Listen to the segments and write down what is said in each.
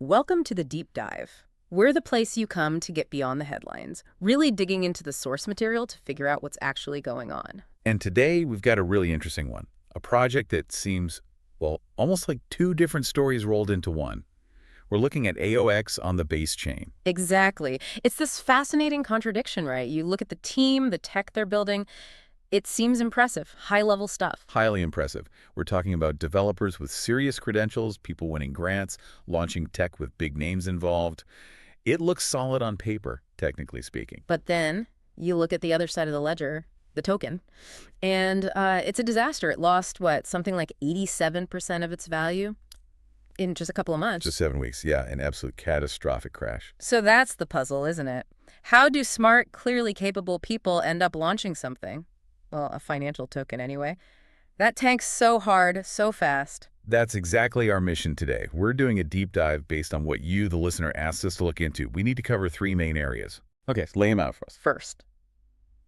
Welcome to the Deep Dive. We're the place you come to get beyond the headlines, really digging into the source material to figure out what's actually going on. And today we've got a really interesting one, a project that seems, well, almost like two different stories rolled into one. We're looking at A0X on the base chain. Exactly. It's this fascinating contradiction, right? You look at the team, the tech they're building, it seems impressive, high-level stuff. Highly impressive. We're talking about developers with serious credentials, people winning grants, launching tech with big names involved. It looks solid on paper, technically speaking. But then you look at the other side of the ledger, the token, and it's a disaster. It lost, what, something like 87% of its value in just a couple of months. Just 7 weeks, yeah, an absolute catastrophic crash. So that's the puzzle, isn't it? How do smart, clearly capable people end up launching something? Well, a financial token anyway. That tanks so hard, so fast. That's exactly our mission today. We're doing a deep dive based on what you, the listener, asked us to look into. We need to cover three main areas. Okay, so lay them out for us. First,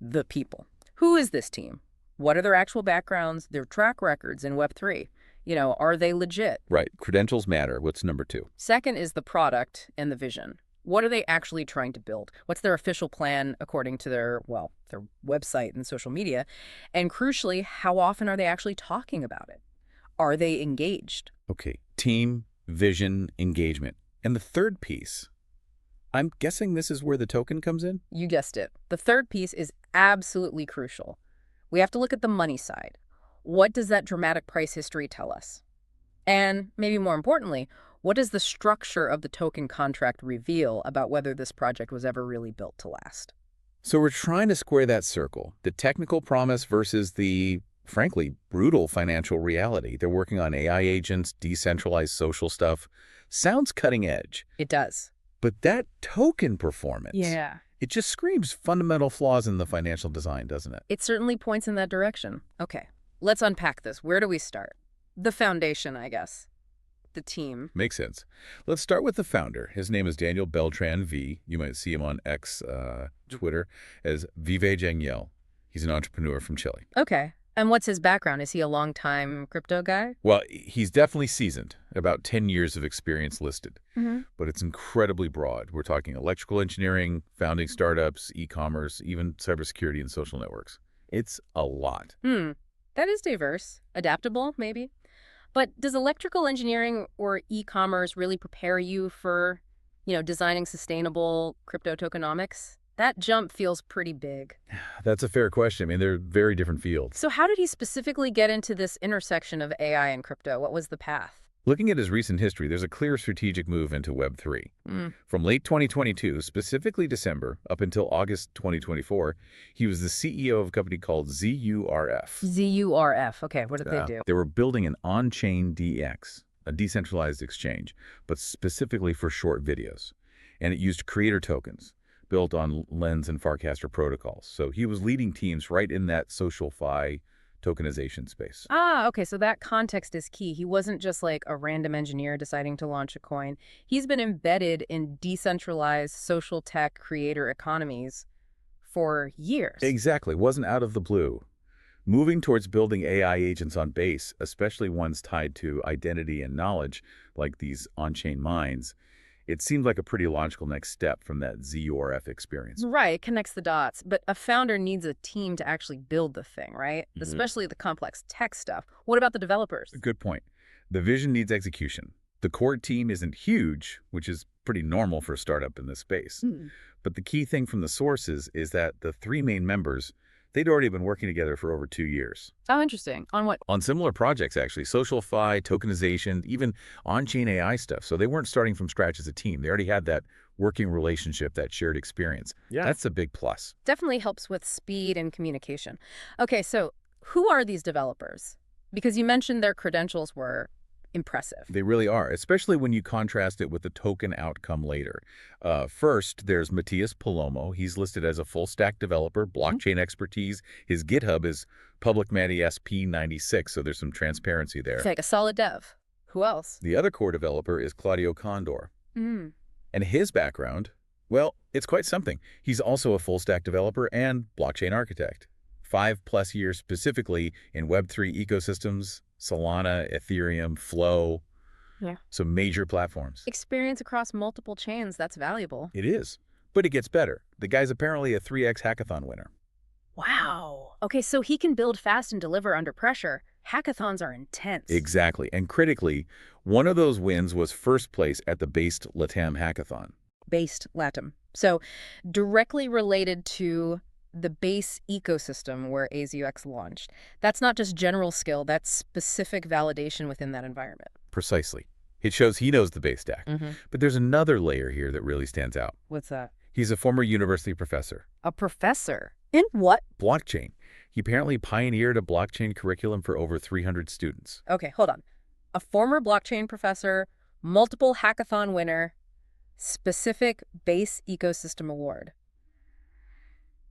the people. Who is this team? What are their actual backgrounds, their track records in Web3? Are they legit? Right, credentials matter. What's number two? Second is the product and the vision. What are they actually trying to build? What's their official plan according to their website and social media? And crucially, how often are they actually talking about it? Are they engaged? Okay, team, vision, engagement. And the third piece, I'm guessing this is where the token comes in? You guessed it. The third piece is absolutely crucial. We have to look at the money side. What does that dramatic price history tell us? And maybe more importantly, what does the structure of the token contract reveal about whether this project was ever really built to last? So we're trying to square that circle, the technical promise versus the, frankly, brutal financial reality. They're working on AI agents, decentralized social stuff. Sounds cutting edge. It does. But that token performance, Yeah. it just screams fundamental flaws in the financial design, doesn't it? It certainly points in that direction. Okay, let's unpack this. Where do we start? The foundation, I guess. The team. Makes sense. Let's start with the founder. His name is Daniel Beltran V. You might see him on X, Twitter, as Vive Jangyel. He's an entrepreneur from Chile. Okay. And what's his background? Is he a long-time crypto guy? Well, he's definitely seasoned, about 10 years of experience listed, Mm-hmm. but it's incredibly broad. We're talking electrical engineering, founding startups, e-commerce, even cybersecurity and social networks. It's a lot. That is diverse. Adaptable, maybe. But does electrical engineering or e-commerce really prepare you for, designing sustainable crypto tokenomics? That jump feels pretty big. That's a fair question. I mean, they're very different fields. So how did he specifically get into this intersection of AI and crypto? What was the path? Looking at his recent history, there's a clear strategic move into Web3. From late 2022, specifically December, up until August 2024, he was the CEO of a company called ZURF. ZURF. Okay, what did they do? They were building an on-chain DX, a decentralized exchange, but specifically for short videos. And it used creator tokens built on Lens and Farcaster protocols. So he was leading teams right in that social fi tokenization space. Okay, so that context is key. He wasn't just like a random engineer deciding to launch a coin. He's been embedded in decentralized social tech creator economies for years. Exactly. Wasn't out of the blue. Moving towards building AI agents on Base, especially ones tied to identity and knowledge, like these on-chain mines, it seemed like a pretty logical next step from that ZURF experience. Right, it connects the dots. But a founder needs a team to actually build the thing, right? Especially the complex tech stuff. What about the developers? Good point. The vision needs execution. The core team isn't huge, which is pretty normal for a startup in this space. But the key thing from the sources is that the three main members, they'd already been working together for over 2 years. Oh, interesting. On what? On similar projects, actually. Social fi, tokenization, even on-chain AI stuff. So they weren't starting from scratch as a team. They already had that working relationship, that shared experience. Yeah. That's a big plus. Definitely helps with speed and communication. Okay, so who are these developers? Because you mentioned their credentials were impressive. They really are, especially when you contrast it with the token outcome later. First, there's Matias Palomo. He's listed as a full-stack developer, blockchain expertise. His GitHub is public Mati SP96, so there's some transparency there. It's like a solid dev. Who else? The other core developer is Claudio Condor. And his background, well, it's quite something. He's also a full-stack developer and blockchain architect. 5+ years specifically in Web3 ecosystems, Solana, Ethereum, Flow. Yeah. So major platforms. Experience across multiple chains, that's valuable. It is. But it gets better. The guy's apparently a 3X hackathon winner. Wow. Okay, so he can build fast and deliver under pressure. Hackathons are intense. Exactly. And critically, one of those wins was first place at the Based Latam hackathon. Based Latam. So directly related to the base ecosystem where A0X launched. That's not just general skill, that's specific validation within that environment. Precisely. It shows he knows the base stack. Mm-hmm. But there's another layer here that really stands out. What's that? He's a former university professor. A professor? In what? Blockchain. He apparently pioneered a blockchain curriculum for over 300 students. Okay, hold on. A former blockchain professor, multiple hackathon winner, specific base ecosystem award.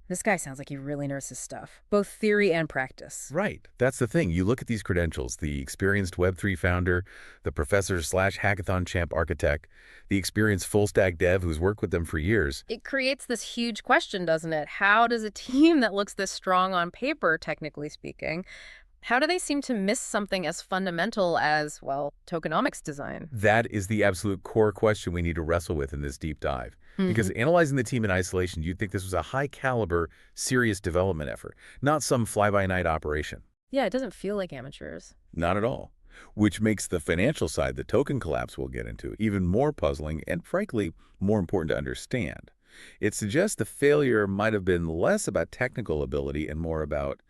This guy sounds like he really knows his stuff, both theory and practice. Right. That's the thing. You look at these credentials, the experienced Web3 founder, the professor/hackathon champ architect, the experienced full-stack dev who's worked with them for years. It creates this huge question, doesn't it? How does a team that looks this strong on paper, technically speaking, how do they seem to miss something as fundamental as, well, tokenomics design? That is the absolute core question we need to wrestle with in this deep dive. Because analyzing the team in isolation, you'd think this was a high-caliber, serious development effort, not some fly-by-night operation. Yeah, it doesn't feel like amateurs. Not at all. Which makes the financial side, the token collapse we'll get into, even more puzzling and, frankly, more important to understand. It suggests the failure might have been less about technical ability and more about,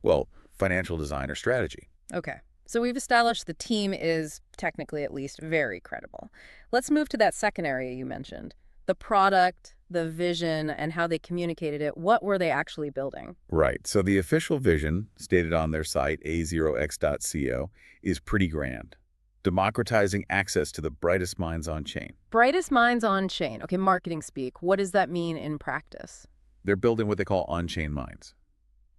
well, financial design or strategy. Okay, so we've established the team is, technically at least, very credible. Let's move to that second area you mentioned. The product, the vision, and how they communicated it. What were they actually building? Right. So the official vision, stated on their site, A0X.co, is pretty grand. Democratizing access to the brightest minds on chain. Brightest minds on chain. Okay, marketing speak. What does that mean in practice? They're building what they call on-chain minds.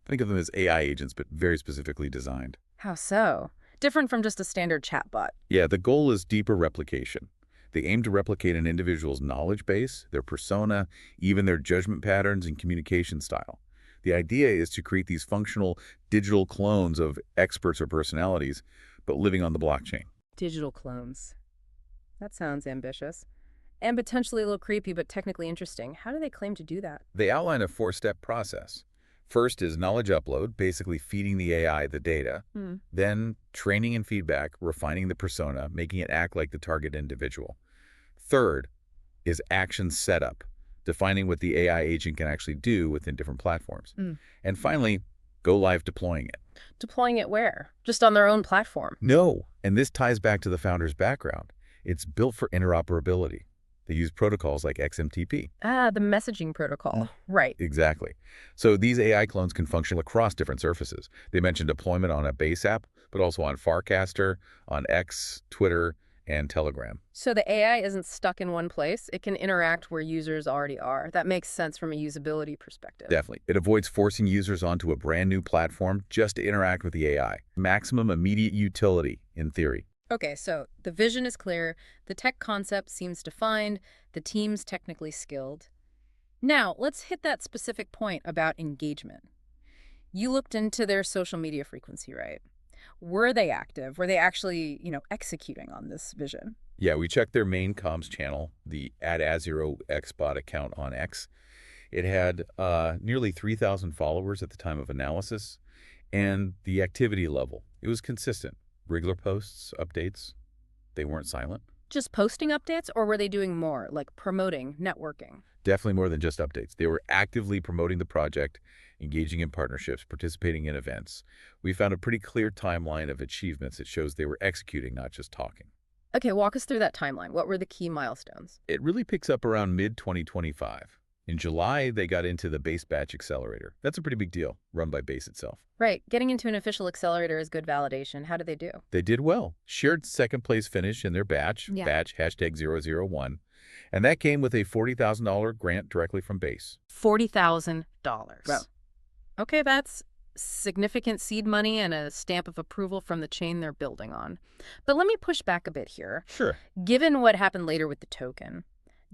Think of them as AI agents, but very specifically designed. How so? Different from just a standard chatbot. Yeah, the goal is deeper replication. They aim to replicate an individual's knowledge base, their persona, even their judgment patterns and communication style. The idea is to create these functional digital clones of experts or personalities, but living on the blockchain. Digital clones. That sounds ambitious. And potentially a little creepy, but technically interesting. How do they claim to do that? They outline a four-step process. First is knowledge upload, basically feeding the AI the data. Then training and feedback, refining the persona, making it act like the target individual. Third is action setup, defining what the AI agent can actually do within different platforms. And finally, go live deploying it. Deploying it where? Just on their own platform? No, and this ties back to the founder's background. It's built for interoperability. They use protocols like XMTP. Ah, the messaging protocol. Right. Exactly. So these AI clones can function across different surfaces. They mentioned deployment on a base app, but also on Farcaster, on X, Twitter, and Telegram. So the AI isn't stuck in one place. It can interact where users already are. That makes sense from a usability perspective. Definitely. It avoids forcing users onto a brand new platform just to interact with the AI. Maximum immediate utility, in theory. Okay, so the vision is clear, the tech concept seems defined, the team's technically skilled. Now, let's hit that specific point about engagement. You looked into their social media frequency, right? Were they active? Were they actually, executing on this vision? Yeah, we checked their main comms channel, the @A0X bot account on X. It had nearly 3,000 followers at the time of analysis, and the activity level, it was consistent. Regular posts, updates, they weren't silent. Just posting updates, or were they doing more, like promoting, networking? Definitely more than just updates. They were actively promoting the project, engaging in partnerships, participating in events. We found a pretty clear timeline of achievements that shows they were executing, not just talking. Okay, walk us through that timeline. What were the key milestones? It really picks up around mid-2025. In July, they got into the Base Batch Accelerator. That's a pretty big deal, run by Base itself. Right. Getting into an official accelerator is good validation. How did they do? They did well. Shared second place finish in their batch, Yeah. batch #001. And that came with a $40,000 grant directly from Base. $40,000. Wow. Okay, that's significant seed money and a stamp of approval from the chain they're building on. But let me push back a bit here. Sure. Given what happened later with the token,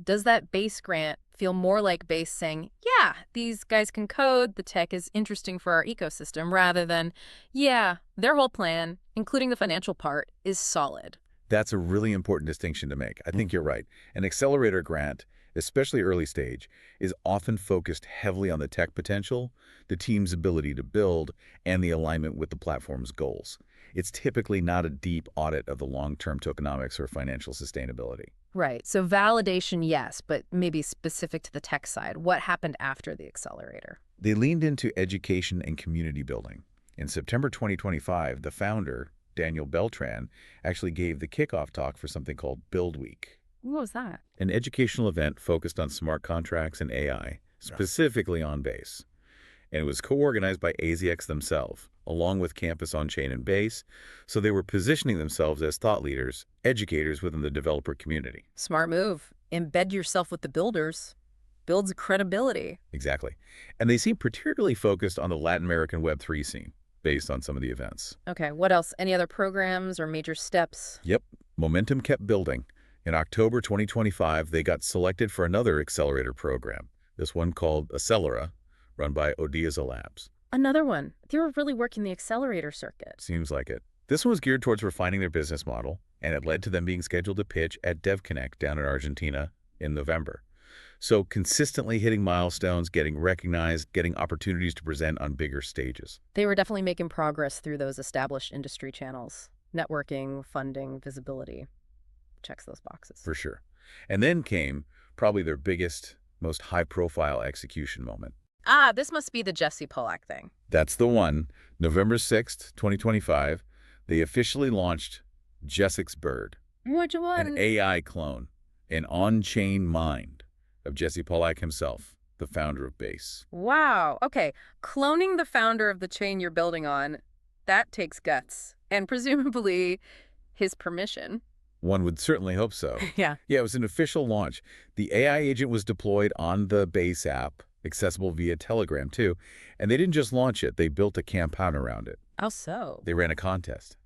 does that Base grant feel more like Base saying, yeah, these guys can code, the tech is interesting for our ecosystem, rather than, yeah, their whole plan, including the financial part, is solid? That's a really important distinction to make. I think you're right. An accelerator grant, especially early stage, is often focused heavily on the tech potential, the team's ability to build, and the alignment with the platform's goals. It's typically not a deep audit of the long-term tokenomics or financial sustainability. Right. So validation, yes, but maybe specific to the tech side. What happened after the accelerator? They leaned into education and community building. In September 2025, the founder, Daniel Beltran, actually gave the kickoff talk for something called Build Week, What was that? an educational event focused on smart contracts and AI, specifically on Base. And it was co-organized by A0X themselves, along with Campus on-chain and Base, so they were positioning themselves as thought leaders, educators within the developer community. Smart move. Embed yourself with the builders. Builds credibility. Exactly. And they seem particularly focused on the Latin American Web3 scene, based on some of the events. Okay, what else? Any other programs or major steps? Yep, momentum kept building. In October 2025, they got selected for another accelerator program, this one called Accelera, run by Odiaza Labs. Another one. They were really working the accelerator circuit. Seems like it. This one was geared towards refining their business model, and it led to them being scheduled to pitch at DevConnect down in Argentina in November. So consistently hitting milestones, getting recognized, getting opportunities to present on bigger stages. They were definitely making progress through those established industry channels. Networking, funding, visibility. Checks those boxes. For sure. And then came probably their biggest, most high-profile execution moment. Ah, this must be the Jesse Pollack thing. That's the one. November 6th, 2025, they officially launched Jessix Bird, Which an one? AI clone, an on-chain mind of Jesse Pollack himself, the founder of Base. Wow. Okay. Cloning the founder of the chain you're building on, that takes guts. And presumably his permission. One would certainly hope so. Yeah. Yeah, it was an official launch. The AI agent was deployed on the Base app, accessible via Telegram too, and they didn't just launch it, they built a campaign around it. How so? They ran a contest.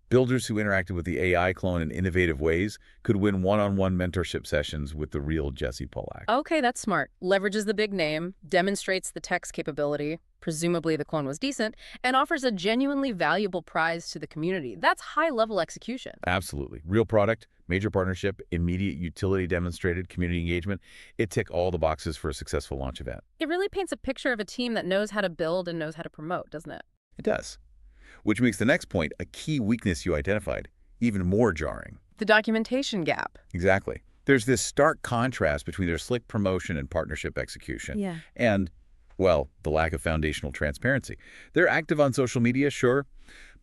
Builders who interacted with the AI clone in innovative ways could win one-on-one mentorship sessions with the real Jesse Pollack. Okay, that's smart. Leverages the big name, demonstrates the tech's capability, presumably the clone was decent, and offers a genuinely valuable prize to the community. That's high-level execution. Absolutely. Real product, major partnership, immediate utility demonstrated, community engagement. It ticked all the boxes for a successful launch event. It really paints a picture of a team that knows how to build and knows how to promote, doesn't it? It does. Which makes the next point, a key weakness you identified, even more jarring. The documentation gap. Exactly. There's this stark contrast between their slick promotion and partnership execution. Yeah. And, well, the lack of foundational transparency. They're active on social media, sure.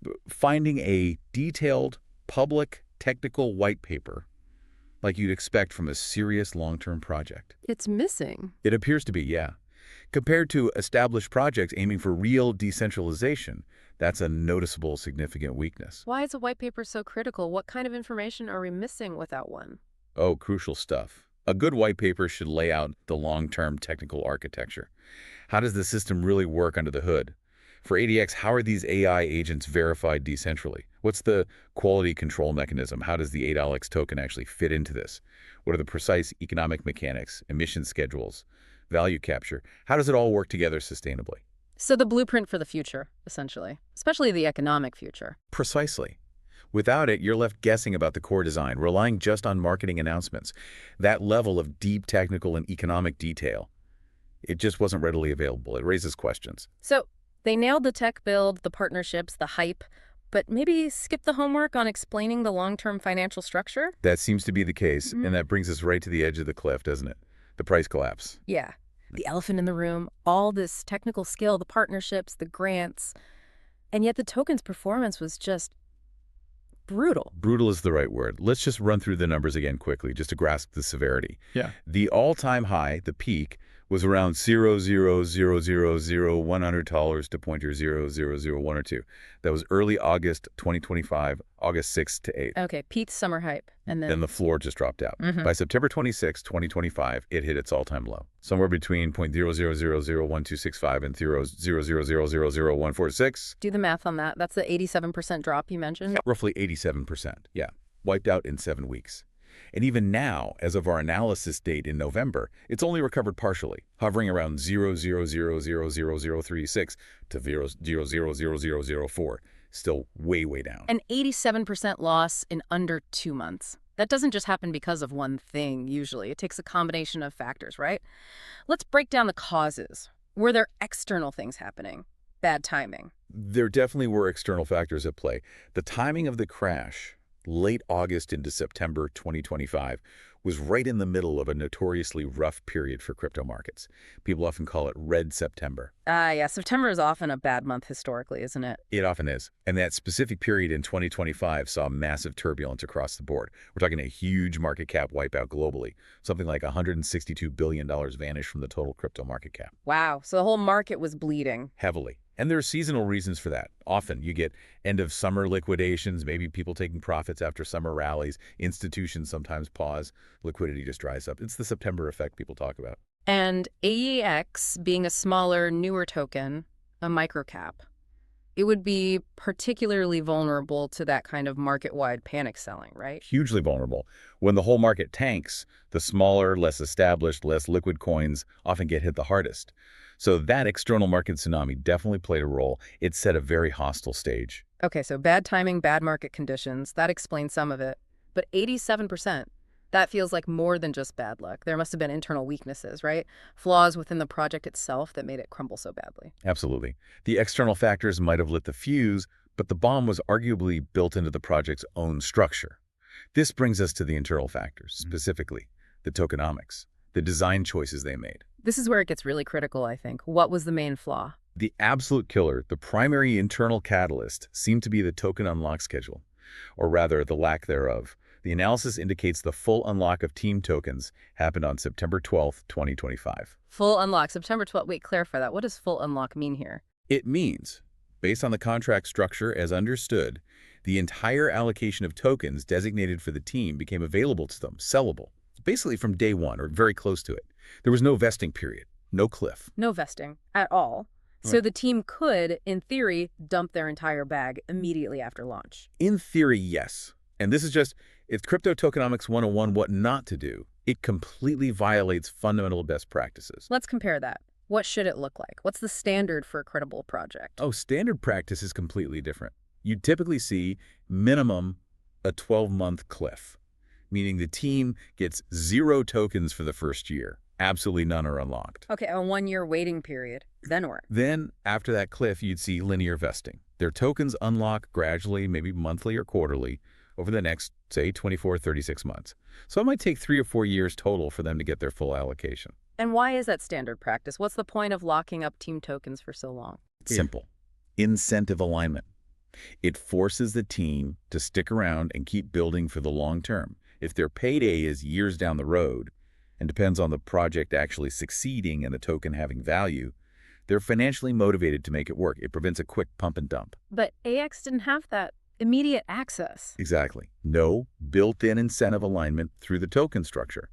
But finding a detailed, public, technical white paper like you'd expect from a serious long-term project. It's missing. It appears to be, yeah. Compared to established projects aiming for real decentralization, that's a noticeable, significant weakness. Why is a white paper so critical? What kind of information are we missing without one? Oh, crucial stuff. A good white paper should lay out the long-term technical architecture. How does the system really work under the hood? For A0X, how are these AI agents verified decentrally? What's the quality control mechanism? How does the A0X token actually fit into this? What are the precise economic mechanics, emission schedules, value capture? How does it all work together sustainably? So the blueprint for the future, essentially, especially the economic future. Precisely. Without it, you're left guessing about the core design, relying just on marketing announcements. That level of deep technical and economic detail, it just wasn't readily available. It raises questions. So they nailed the tech build, the partnerships, the hype, but maybe skip the homework on explaining the long-term financial structure? That seems to be the case, and that brings us right to the edge of the cliff, doesn't it? The price collapse. Yeah. The elephant in the room, all this technical skill, the partnerships, the grants, and yet the token's performance was just brutal. Brutal is the right word. Let's just run through the numbers again quickly, just to grasp the severity. Yeah. The all-time high, the peak, was around $0.0000100 to .00001 or 2. That was early August 2025, August 6th to 8th. Okay, peak summer hype, and Then then the floor just dropped out. By September 26, 2025, it hit its all-time low, somewhere between .0000126.5 and .000000146. do the math on that. That's the 87% drop you mentioned. Roughly 87%. Yeah, wiped out in 7 weeks. And even now, as of our analysis date in November, it's only recovered partially, hovering around 0.0000036 to 0.00004, still way, way down. An 87% loss in under 2 months. That doesn't just happen because of one thing, usually. It takes a combination of factors, right? Let's break down the causes. Were there external things happening? Bad timing. There definitely were external factors at play. The timing of the crash, late August into September 2025, was right in the middle of a notoriously rough period for crypto markets. People often call it Red September. Yeah, September is often a bad month historically, isn't it? It often is. And that specific period in 2025 saw massive turbulence across the board. We're talking a huge market cap wipeout globally. Something like $162 billion vanished from the total crypto market cap. Wow, so the whole market was bleeding. Heavily. And there are seasonal reasons for that. Often you get end of summer liquidations, maybe people taking profits after summer rallies. Institutions sometimes pause. Liquidity just dries up. It's the September effect people talk about. And A0X, being a smaller, newer token, a microcap, it would be particularly vulnerable to that kind of market-wide panic selling, right? Hugely vulnerable. When the whole market tanks, the smaller, less established, less liquid coins often get hit the hardest. So that external market tsunami definitely played a role. It set a very hostile stage. Okay, so bad timing, bad market conditions, that explains some of it. But 87%, that feels like more than just bad luck. There must have been internal weaknesses, right? Flaws within the project itself that made it crumble so badly. Absolutely. The external factors might have lit the fuse, but the bomb was arguably built into the project's own structure. This brings us to the internal factors, specifically the tokenomics, the design choices they made. This is where it gets really critical, I think. What was the main flaw? The absolute killer, the primary internal catalyst, seemed to be the token unlock schedule, or rather the lack thereof. The analysis indicates the full unlock of team tokens happened on September 12th, 2025. Full unlock, September 12th. Wait, clarify that. What does full unlock mean here? It means, based on the contract structure as understood, the entire allocation of tokens designated for the team became available to them, sellable, basically from day one or very close to it. There was no vesting period, no cliff. No vesting at all. So the team could, in theory, dump their entire bag immediately after launch. In theory, yes. And this is just, it's Crypto Tokenomics 101 what not to do. It completely violates fundamental best practices. Let's compare that. What should it look like? What's the standard for a credible project? Oh, standard practice is completely different. You typically see minimum a 12-month cliff, meaning the team gets 0 tokens for the first year. Absolutely none are unlocked. Okay, a 1-year waiting period. Then what? Then, after that cliff, you'd see linear vesting. Their tokens unlock gradually, maybe monthly or quarterly, over the next, say, 24, 36 months. So it might take 3 or 4 years total for them to get their full allocation. And why is that standard practice? What's the point of locking up team tokens for so long? It's simple. Incentive alignment. It forces the team to stick around and keep building for the long term. If their payday is years down the road, and depends on the project actually succeeding and the token having value, they're financially motivated to make it work. It prevents a quick pump and dump. But AX didn't have that immediate access. Exactly. No built-in incentive alignment through the token structure.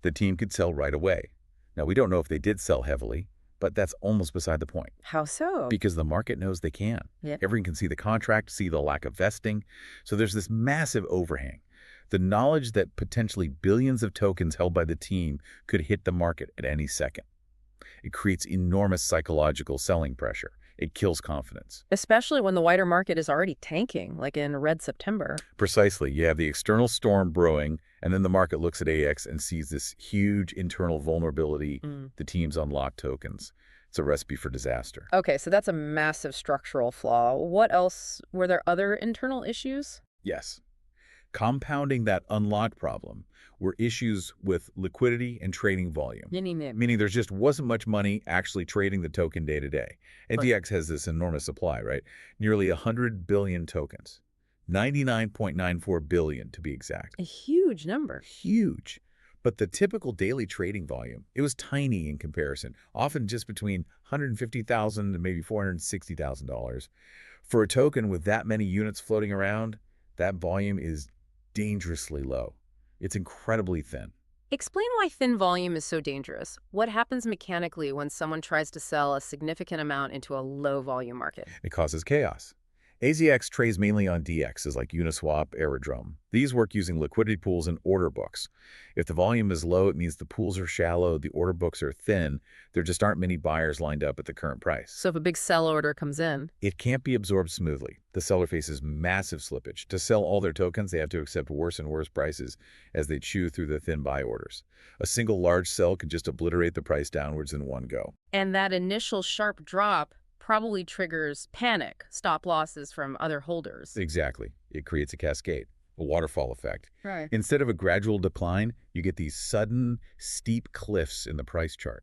The team could sell right away. Now, we don't know if they did sell heavily, but that's almost beside the point. How so? Because the market knows they can. Yeah. Everyone can see the contract, see the lack of vesting. So there's this massive overhang. The knowledge that potentially billions of tokens held by the team could hit the market at any second. It creates enormous psychological selling pressure. It kills confidence. Especially when the wider market is already tanking, like in Red September. Precisely. You have the external storm brewing, and then the market looks at AX and sees this huge internal vulnerability. The team's unlocked tokens. It's a recipe for disaster. Okay, so that's a massive structural flaw. What else? Were there other internal issues? Yes. Compounding that unlock problem were issues with liquidity and trading volume. Meaning there just wasn't much money actually trading the token day to day. And DX has this enormous supply, right? Nearly 100 billion tokens. 99.94 billion to be exact. A huge number. Huge. But the typical daily trading volume, it was tiny in comparison, often just between $150,000 and maybe $460,000. For a token with that many units floating around, that volume is dangerously low. It's incredibly thin. Explain why thin volume is so dangerous. What happens mechanically when someone tries to sell a significant amount into a low volume market? It causes chaos. A0X trades mainly on DXs like Uniswap, Aerodrome. These work using liquidity pools and order books. If the volume is low, it means the pools are shallow, the order books are thin, there just aren't many buyers lined up at the current price. So if a big sell order comes in, It can't be absorbed smoothly. The seller faces massive slippage. To sell all their tokens, they have to accept worse and worse prices as they chew through the thin buy orders. A single large sell could just obliterate the price downwards in one go. and that initial sharp drop probably triggers panic, stop losses from other holders. Exactly. It creates a cascade, a waterfall effect. Right. Instead of a gradual decline, you get these sudden, steep cliffs in the price chart.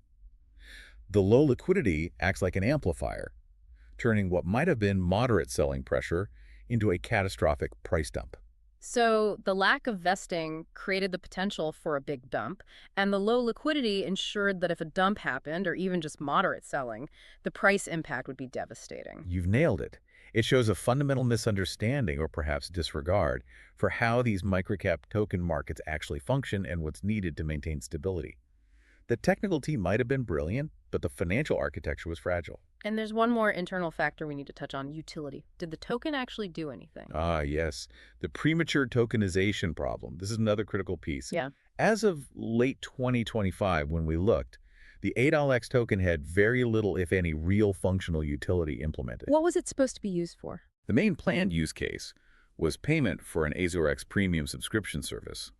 The low liquidity acts like an amplifier, turning what might have been moderate selling pressure into a catastrophic price dump. So the lack of vesting created the potential for a big dump, and the low liquidity ensured that if a dump happened, or even just moderate selling, the price impact would be devastating. You've nailed it. It shows a fundamental misunderstanding or perhaps disregard for how these microcap token markets actually function and what's needed to maintain stability. The technical team might have been brilliant, but the financial architecture was fragile. And there's one more internal factor we need to touch on, utility. Did the token actually do anything? Ah, yes. The premature tokenization problem. This is another critical piece. Yeah. As of late 2025, when we looked, the A0X token had very little, if any, real functional utility implemented. What was it supposed to be used for? The main planned use case was payment for an A0X premium subscription service,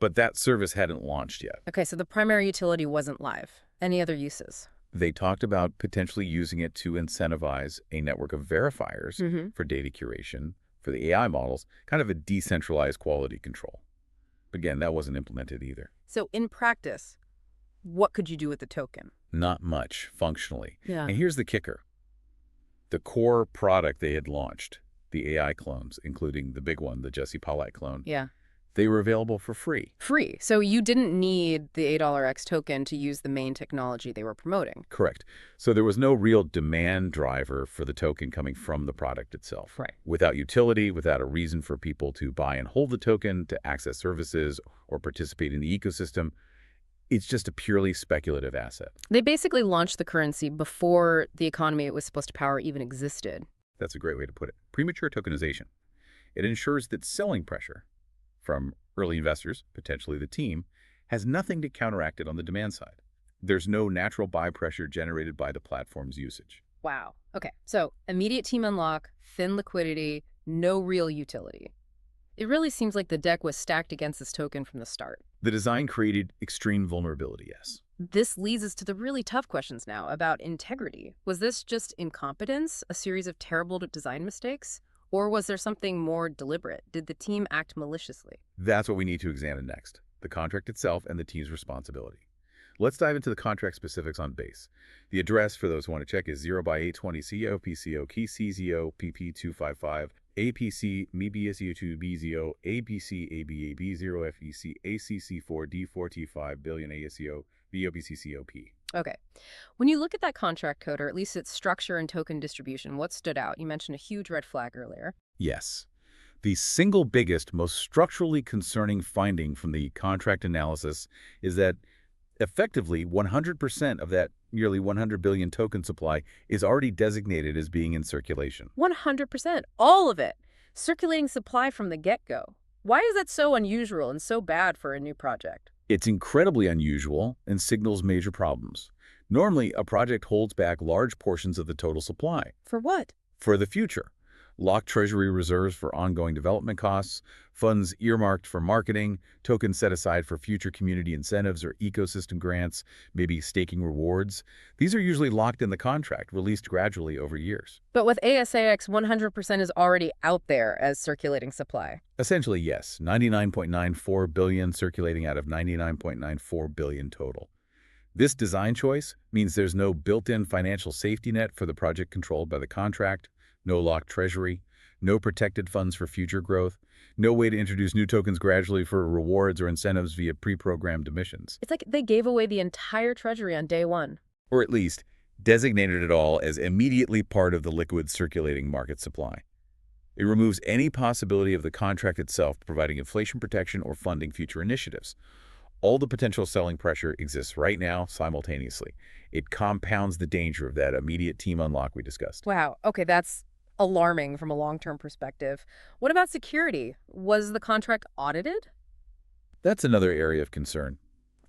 but that service hadn't launched yet. Okay, so the primary utility wasn't live. Any other uses? They talked about potentially using it to incentivize a network of verifiers for data curation for the AI models, kind of a decentralized quality control. But again, that wasn't implemented either. So in practice, what could you do with the token? Not much, functionally. Yeah. And here's the kicker. The core product they had launched, the AI clones, including the big one, the Jesse Pollack clone, Yeah. they were available for free. Free. So you didn't need the A0X token to use the main technology they were promoting. Correct. So there was no real demand driver for the token coming from the product itself. Right. Without utility, without a reason for people to buy and hold the token, to access services, or participate in the ecosystem, it's just a purely speculative asset. They basically launched the currency before the economy it was supposed to power even existed. That's a great way to put it. Premature tokenization. It ensures that selling pressure from early investors, potentially the team, has nothing to counteract it on the demand side. There's no natural buy pressure generated by the platform's usage. Wow. Okay, so immediate team unlock, thin liquidity, no real utility. It really seems like the deck was stacked against this token from the start. The design created extreme vulnerability, yes. This leads us to the really tough questions now about integrity. Was this just incompetence, a series of terrible design mistakes? Or was there something more deliberate? Did the team act maliciously? That's what we need to examine next, the contract itself and the team's responsibility. Let's dive into the contract specifics on base. The address, for those who want to check, is 0 by 820 CO PCO key CZO PP255 APC MeBSU2 BZO ABC ABAB 0 FEC ACC4 D4T5 billion ASCO VOBCCOP. Okay. When you look at that contract code, or at least its structure and token distribution, what stood out? You mentioned a huge red flag earlier. Yes. The single biggest, most structurally concerning finding from the contract analysis is that effectively 100% of that nearly 100 billion token supply is already designated as being in circulation. 100%. All of it. Circulating supply from the get-go. Why is that so unusual and so bad for a new project? It's incredibly unusual and signals major problems. Normally, a project holds back large portions of the total supply. For what? For the future. Locked treasury reserves for ongoing development costs, funds earmarked for marketing, tokens set aside for future community incentives or ecosystem grants, maybe staking rewards. These are usually locked in the contract, released gradually over years. But with ASAX, 100% is already out there as circulating supply. Essentially, yes. 99.94 billion circulating out of 99.94 billion total. This design choice means there's no built-in financial safety net for the project controlled by the contract, no locked treasury, no protected funds for future growth, no way to introduce new tokens gradually for rewards or incentives via pre-programmed emissions. It's like they gave away the entire treasury on day one. Or at least designated it all as immediately part of the liquid circulating market supply. It removes any possibility of the contract itself providing inflation protection or funding future initiatives. All the potential selling pressure exists right now simultaneously. It compounds the danger of that immediate team unlock we discussed. Wow. Okay, that's alarming from a long-term perspective. What about security? Was the contract audited? That's another area of concern.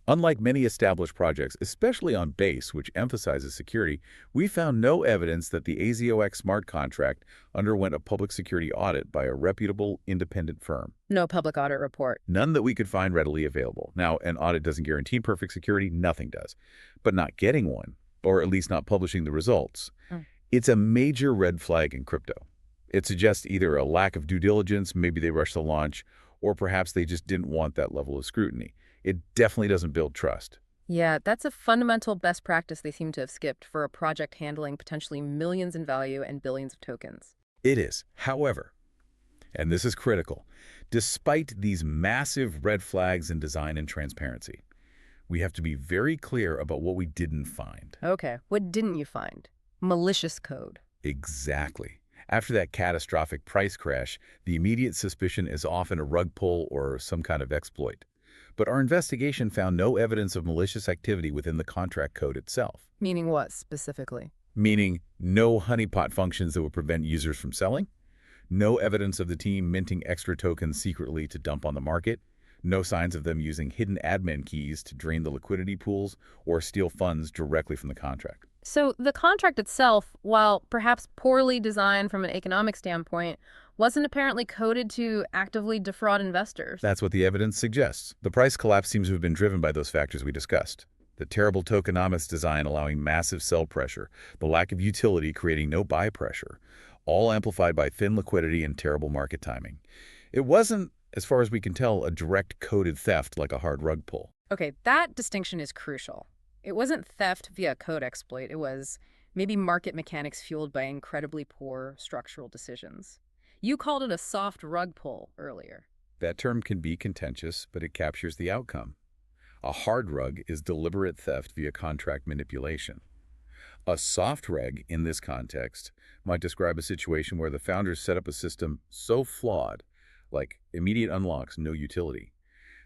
Unlike many established projects, especially on base, which emphasizes security, we found no evidence that the A0X smart contract underwent a public security audit by a reputable independent firm. No public audit report. None that we could find readily available. Now, an audit doesn't guarantee perfect security, nothing does. But not getting one, or at least not publishing the results, Mm. it's a major red flag in crypto. It suggests either a lack of due diligence, maybe they rushed the launch, or perhaps they just didn't want that level of scrutiny. It definitely doesn't build trust. Yeah, that's a fundamental best practice they seem to have skipped for a project handling potentially millions in value and billions of tokens. It is. However, and this is critical, despite these massive red flags in design and transparency, we have to be very clear about what we didn't find. Okay, what didn't you find? Malicious code. Exactly. After that catastrophic price crash, the immediate suspicion is often a rug pull or some kind of exploit. But our investigation found no evidence of malicious activity within the contract code itself. Meaning what, specifically? Meaning no honeypot functions that would prevent users from selling, no evidence of the team minting extra tokens secretly to dump on the market, no signs of them using hidden admin keys to drain the liquidity pools or steal funds directly from the contract. So the contract itself, while perhaps poorly designed from an economic standpoint, wasn't apparently coded to actively defraud investors. That's what the evidence suggests. The price collapse seems to have been driven by those factors we discussed. The terrible tokenomics design allowing massive sell pressure, the lack of utility creating no buy pressure, all amplified by thin liquidity and terrible market timing. It wasn't, as far as we can tell, a direct coded theft like a hard rug pull. Okay, that distinction is crucial. It wasn't theft via code exploit. It was maybe market mechanics fueled by incredibly poor structural decisions. You called it a soft rug pull earlier. That term can be contentious, but it captures the outcome. A hard rug is deliberate theft via contract manipulation. A soft reg, in this context, might describe a situation where the founders set up a system so flawed, like immediate unlocks, no utility,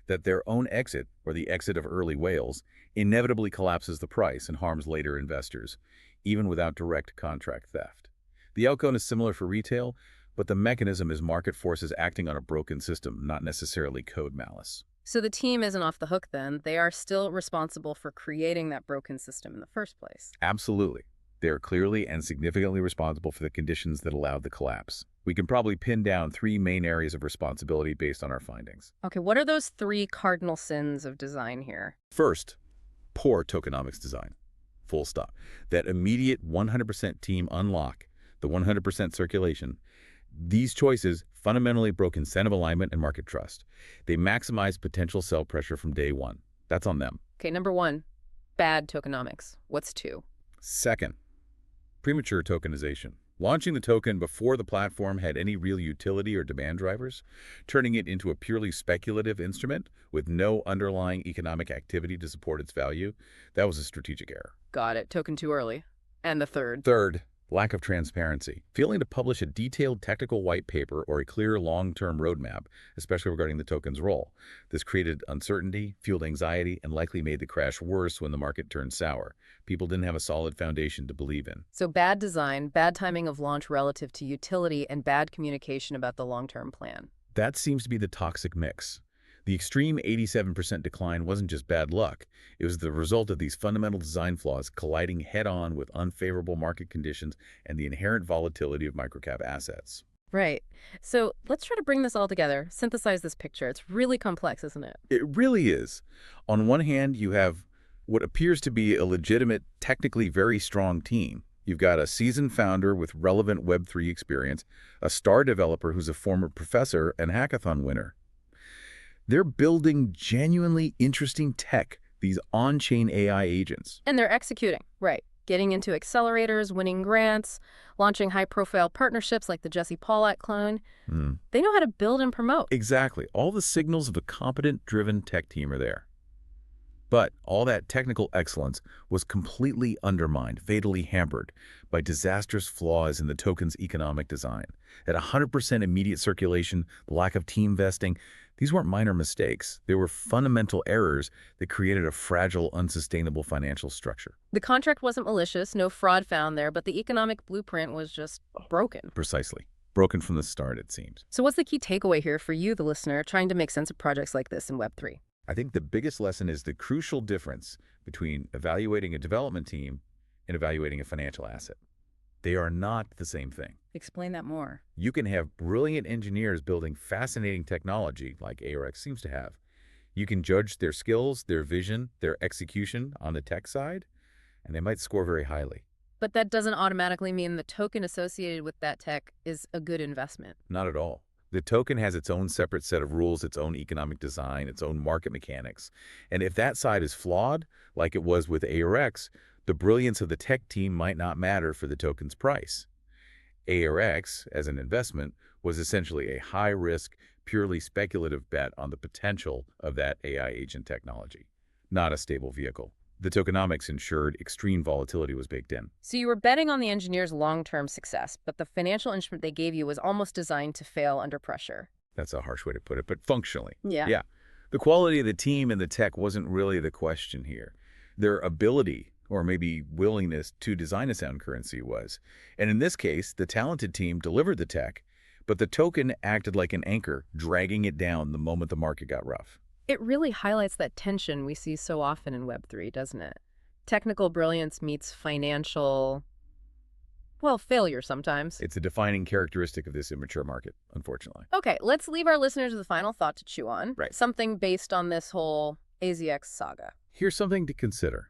that their own exit, or the exit of early whales, inevitably collapses the price and harms later investors, even without direct contract theft. The outcome is similar for retail, but the mechanism is market forces acting on a broken system, not necessarily code malice. So the team isn't off the hook then. They are still responsible for creating that broken system in the first place. Absolutely. They are clearly and significantly responsible for the conditions that allowed the collapse. We can probably pin down 3 main areas of responsibility based on our findings. Okay, what are those 3 cardinal sins of design here? First, poor tokenomics design. Full stop. That immediate 100% team unlock, the 100% circulation, these choices fundamentally broke incentive alignment and market trust. They maximized potential sell pressure from day one. That's on them. Okay, number 1, bad tokenomics. What's 2? Second, premature tokenization. Launching the token before the platform had any real utility or demand drivers, turning it into a purely speculative instrument with no underlying economic activity to support its value, that was a strategic error. Got it. Token too early. And the 3rd? Third, lack of transparency. Failing to publish a detailed technical white paper or a clear long-term roadmap, especially regarding the token's role. This created uncertainty, fueled anxiety, and likely made the crash worse when the market turned sour. People didn't have a solid foundation to believe in. So bad design, bad timing of launch relative to utility, and bad communication about the long-term plan. That seems to be the toxic mix. The extreme 87% decline wasn't just bad luck. It was the result of these fundamental design flaws colliding head-on with unfavorable market conditions and the inherent volatility of microcap assets. Right. So let's try to bring this all together, synthesize this picture. It's really complex, isn't it? It really is. On one hand, you have what appears to be a legitimate, technically very strong team. You've got a seasoned founder with relevant Web3 experience, a star developer who's a former professor and hackathon winner. They're building genuinely interesting tech, these on-chain AI agents. And they're executing, right. Getting into accelerators, winning grants, launching high-profile partnerships like the Jesse Pollack clone. They know how to build and promote. Exactly. All the signals of a competent, driven tech team are there. But all that technical excellence was completely undermined, fatally hampered by disastrous flaws in the token's economic design. At 100% immediate circulation, the lack of team vesting, these weren't minor mistakes. They were fundamental errors that created a fragile, unsustainable financial structure. The contract wasn't malicious, no fraud found there, but the economic blueprint was just broken. Precisely. Broken from the start, it seems. So what's the key takeaway here for you, the listener, trying to make sense of projects like this in Web3? I think the biggest lesson is the crucial difference between evaluating a development team and evaluating a financial asset. They are not the same thing. Explain that more. You can have brilliant engineers building fascinating technology like A0X seems to have. You can judge their skills, their vision, their execution on the tech side, and they might score very highly. But that doesn't automatically mean the token associated with that tech is a good investment. Not at all. The token has its own separate set of rules, its own economic design, its own market mechanics. And if that side is flawed, like it was with A0X, the brilliance of the tech team might not matter for the token's price. A0X, as an investment, was essentially a high-risk, purely speculative bet on the potential of that AI agent technology, not a stable vehicle. The tokenomics ensured extreme volatility was baked in. So you were betting on the engineer's long-term success, but the financial instrument they gave you was almost designed to fail under pressure. That's a harsh way to put it, but functionally. Yeah. Yeah. The quality of the team and the tech wasn't really the question here. Their ability, or maybe willingness, to design a sound currency was. And in this case, the talented team delivered the tech, but the token acted like an anchor, dragging it down the moment the market got rough. It really highlights that tension we see so often in Web3, doesn't it? Technical brilliance meets financial, well, failure sometimes. It's a defining characteristic of this immature market, unfortunately. Okay, let's leave our listeners with a final thought to chew on. Right. Something based on this whole A0X saga. Here's something to consider.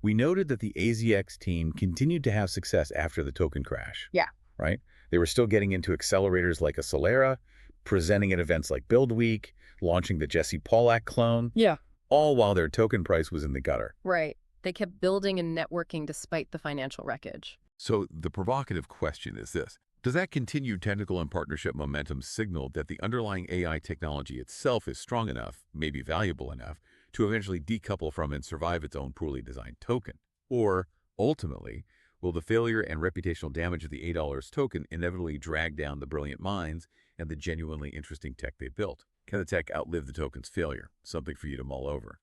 We noted that the A0X team continued to have success after the token crash. Yeah. Right? They were still getting into accelerators like a Solera, presenting at events like Build Week, launching the Jesse Pollack clone, Yeah. all while their token price was in the gutter. Right. They kept building and networking despite the financial wreckage. So the provocative question is this. Does that continued technical and partnership momentum signal that the underlying AI technology itself is strong enough, maybe valuable enough, to eventually decouple from and survive its own poorly designed token? Or, ultimately, will the failure and reputational damage of the A0X token inevitably drag down the brilliant minds and the genuinely interesting tech they built? Can the tech outlive the token's failure? Something for you to mull over.